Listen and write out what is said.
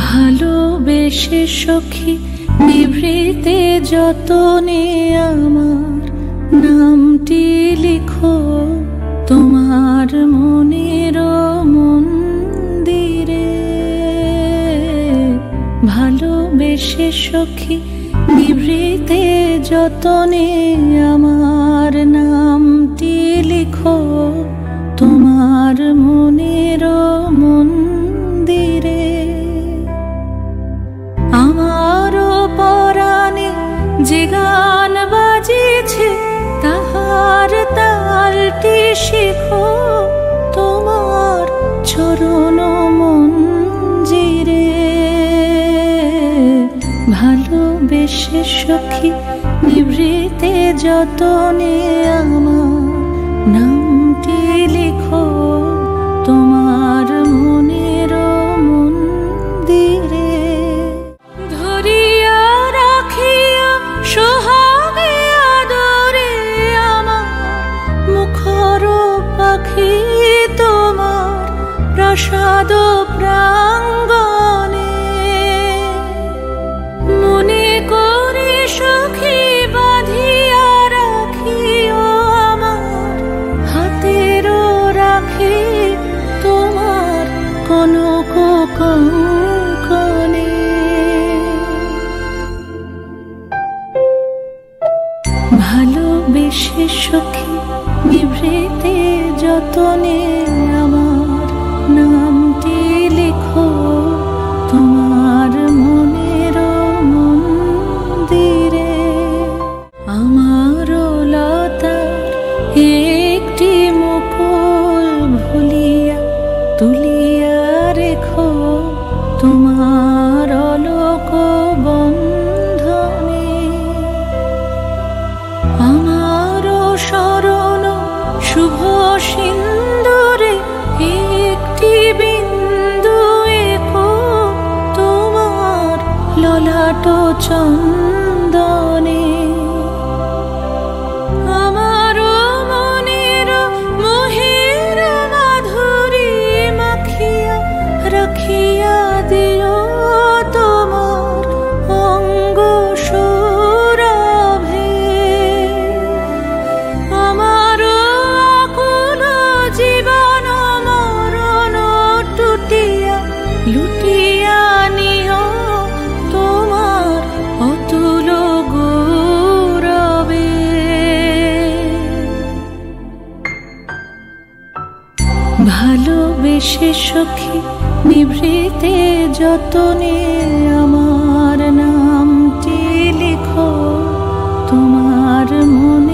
ভালোবেসে সখী নিভৃতে যতনে আমার নামটি লিখো তোমার মনের মন্দিরে। ভালোবেসে সখী নিভৃতে যতনে আমার নামটি লিখো তোমার মনের মন্দিরে। আমারও পরাণে যে গান বাজিছে তাহার তালটি শিখো তোমার চরণ মঞ্জিরে। ভালোবেসে সখী নিভৃতে যতনে আমার নামটি লিখো তোমার মনের মন্দিরে। ধরিয়া রাখিয়া সোহাগে আদরে আমার মুখর পাখি তোমার প্রাসাদ প্রাঙ্গণে। মনে করে সখী বাঁধিয়া রাখিও আমার হাতের রাখি তোমার কনক কঙ্কণে। ভালোবেসে সখী নিভৃতে যতনে আমার নামটি লিখো তোমার মনের মন্দিরে। আমার লতার একটি মুকুল ভুলিয়া তুলিয়া রেখো তোমার অলোক বন্ধনে। আমার শরণ শুভ সিন্দুরে একটি বিন্দু এঁকো তোমার ললাট চন্দনে। আমার মনের মোহের মাধুরী মাখিয়া রাখিয়া দিও তোমার অঙ্গ সৌরভে। আমার আকুল জীবন মরণ টুটিয়া লুটিয়া নিও তোমার অতুল গৌরবে। ভালোবেসে সখী নিভৃতে যতনে আমার নামটি লিখো তোমার মনে